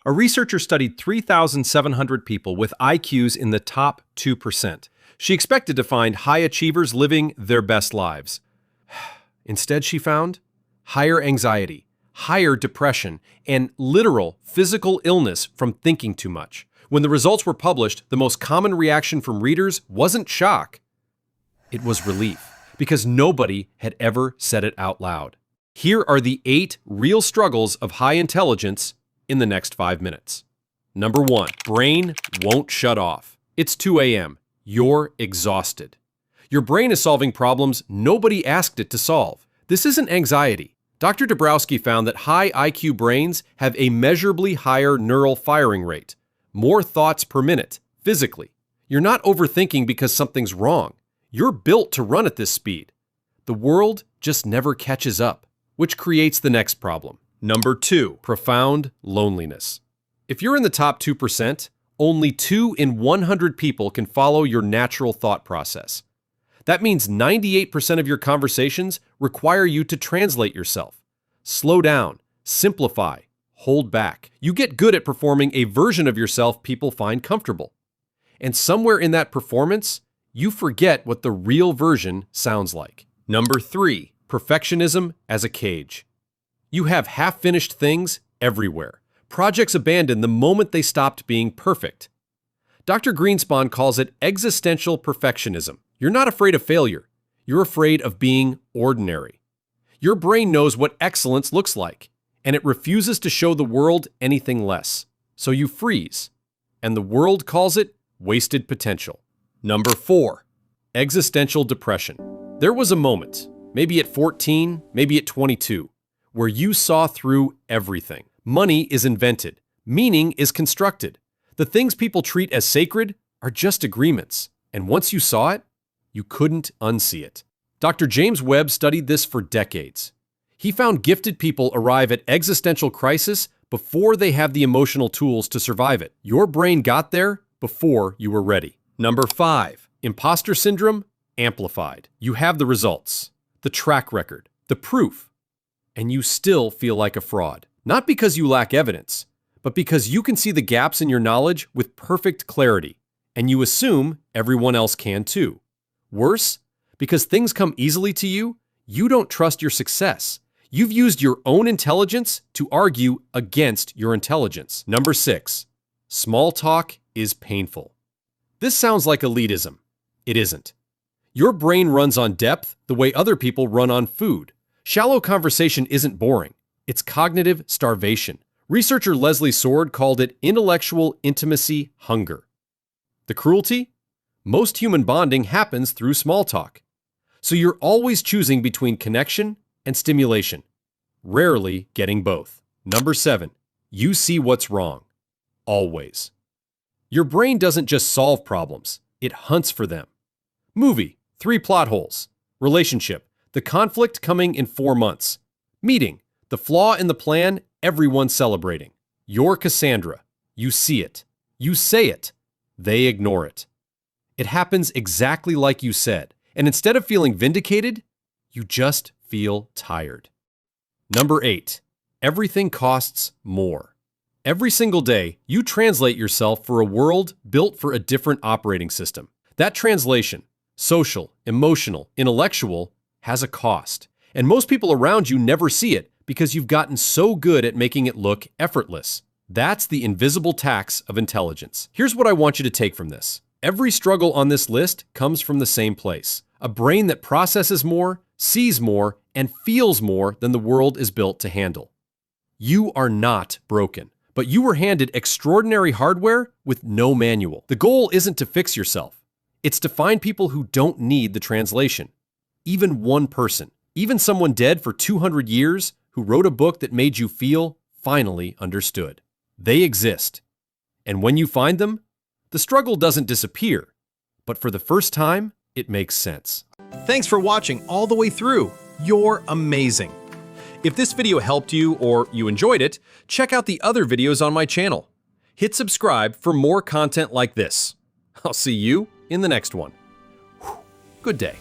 A researcher studied 3,700 people with IQs in the top 2%. She expected to find high achievers living their best lives. Instead, she found higher anxiety, higher depression, and literal physical illness from thinking too much. When the results were published, the most common reaction from readers wasn't shock. It was relief, because nobody had ever said it out loud. Here are the 8 real struggles of high intelligence in the next 5 minutes. Number 1, brain won't shut off. It's 2 a.m. You're exhausted. Your brain is solving problems nobody asked it to solve. This isn't anxiety. Dr. Dabrowski found that high IQ brains have a measurably higher neural firing rate, more thoughts per minute, physically. You're not overthinking because something's wrong. You're built to run at this speed. The world just never catches up, which creates the next problem. Number 2, profound loneliness. If you're in the top 2%, only 2 in 100 people can follow your natural thought process. That means 98% of your conversations require you to translate yourself. Slow down, simplify, hold back. You get good at performing a version of yourself people find comfortable. And somewhere in that performance, you forget what the real version sounds like. Number 3, perfectionism as a cage. You have half-finished things everywhere. Projects abandoned the moment they stopped being perfect. Dr. Greenspan calls it existential perfectionism. You're not afraid of failure. You're afraid of being ordinary. Your brain knows what excellence looks like, and it refuses to show the world anything less. So you freeze, and the world calls it wasted potential. Number 4, existential depression. There was a moment, maybe at 14, maybe at 22, where you saw through everything. Money is invented. Meaning is constructed. The things people treat as sacred are just agreements. And once you saw it, you couldn't unsee it. Dr. James Webb studied this for decades. He found gifted people arrive at existential crisis before they have the emotional tools to survive it. Your brain got there before you were ready. Number 5, imposter syndrome amplified. You have the results, the track record, the proof, and you still feel like a fraud. Not because you lack evidence, but because you can see the gaps in your knowledge with perfect clarity, and you assume everyone else can too. Worse, because things come easily to you, you don't trust your success. You've used your own intelligence to argue against your intelligence. Number 6, small talk is painful. This sounds like elitism. It isn't. Your brain runs on depth the way other people run on food. Shallow conversation isn't boring. It's cognitive starvation. Researcher Leslie Sword called it intellectual intimacy hunger. The cruelty? Most human bonding happens through small talk. So you're always choosing between connection and stimulation, rarely getting both. Number 7, you see what's wrong. Always. Your brain doesn't just solve problems, it hunts for them. Movie, 3 plot holes. Relationship, the conflict coming in 4 months. Meeting, the flaw in the plan everyone's celebrating. You're Cassandra. You see it. You say it. They ignore it. It happens exactly like you said, and instead of feeling vindicated, you just feel tired. Number 8, everything costs more. Every single day, you translate yourself for a world built for a different operating system. That translation, social, emotional, intellectual, has a cost. And most people around you never see it because you've gotten so good at making it look effortless. That's the invisible tax of intelligence. Here's what I want you to take from this. Every struggle on this list comes from the same place. A brain that processes more, sees more, and feels more than the world is built to handle. You are not broken, but you were handed extraordinary hardware with no manual. The goal isn't to fix yourself. It's to find people who don't need the translation. Even one person, even someone dead for 200 years who wrote a book that made you feel finally understood. They exist. And when you find them, the struggle doesn't disappear, but for the first time, it makes sense. Thanks for watching all the way through. You're amazing. If this video helped you or you enjoyed it, check out the other videos on my channel. Hit subscribe for more content like this. I'll see you in the next one. Good day.